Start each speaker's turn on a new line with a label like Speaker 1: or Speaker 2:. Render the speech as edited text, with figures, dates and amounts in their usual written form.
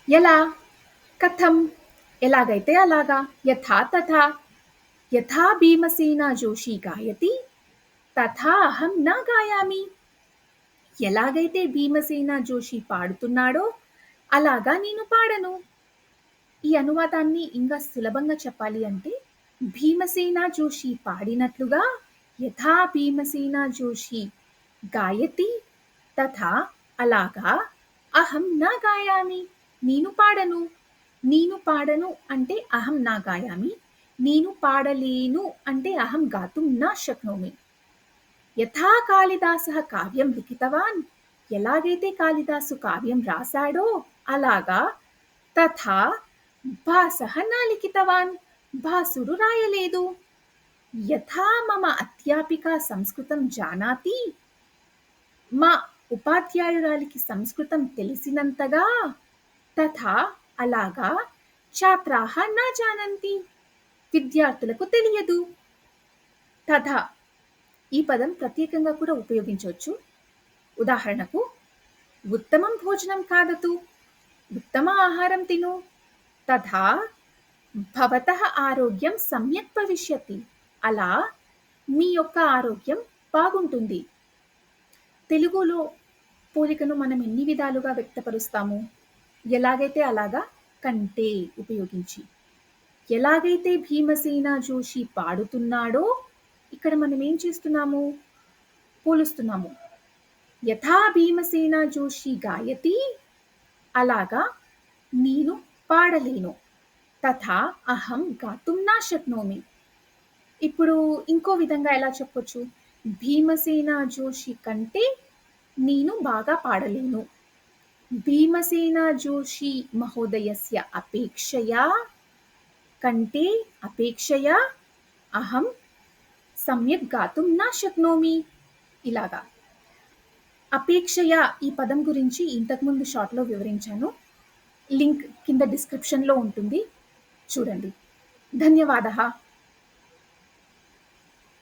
Speaker 1: ఎలా? కథం? ఎలాగైతే అలాగా. యథా తథా. యథా భీమసేన జోషి గాయతి తథా అహం నా గాయామి. ఎలాగైతే భీమసేన జోషి పాడుతున్నాడో అలాగా నేను పాడను. ఈ అనువాదాన్ని ఇంకా సులభంగా చెప్పాలి అంటే, భీమసేన జోషి పాడినట్లుగా యథా భీమసేన జోషి గాయతి తథా అలాగా అహం నా గాయామి. నేను పాడను. నేను పాడను అంటే అహం నా గాయామి. నేను పాడలేను అంటే అహం గాతుం నా శక్నోమి. యథా కాళిదాసః కావ్యం లిఖితవాన్, ఎలాగైతే కాళిదాసు కావ్యం రాశాడో అలాగా తథా భాసః నా లిఖితవాన్, భాసుడు రాయలేదు. యథా మమ అధ్యాపిక సంస్కృతం జానాతి, మా ఉపాధ్యాయురాలికి సంస్కృతం తెలిసినంతగా తథా అలాగా ఛాత్రాః నా జానంతి, విద్యార్థులకు తెలియదు. తథా ఈ పదం ప్రత్యేకంగా కూడా ఉపయోగించవచ్చు. ఉదాహరణకు, ఉత్తమం భోజనం ఖాదతు, ఉత్తమ ఆహారం తిను. తథా భవతః ఆరోగ్యం సమ్యక్ భవిష్యతి, అలా మీ యొక్క ఆరోగ్యం బాగుంటుంది. తెలుగులో పోలికను మనం ఎన్ని విధాలుగా వ్యక్తపరుస్తాము? ఎలాగైతే అలాగా, కంటే ఉపయోగించి. ఎలాగైతే భీమసేన జోషి పాడుతున్నాడో ఇక్కడ మనం ఏం చేస్తున్నాము? పోలుస్తున్నాము. యథా భీమసేన జోషి గాయతి, అలాగా నేను పాడలేను. తథా అహం గాతుం నా శక్నోమి. ఇప్పుడు ఇంకో విధంగా ఎలా చెప్పొచ్చు? భీమసేన జోషి కంటే నేను బాగా పాడలేను. భీమసేన జోషి మహోదయస్య అపేక్షయా, కంటే అపేక్షయా అహం సమ్యక్ గాతుం నా శక్నోమి. ఇలాగా. అపేక్షయ ఈ పదం గురించి ఇంతకుముందు షార్ట్లో వివరించాను. లింక్ కింద డిస్క్రిప్షన్లో ఉంటుంది, చూడండి. ధన్యవాదः.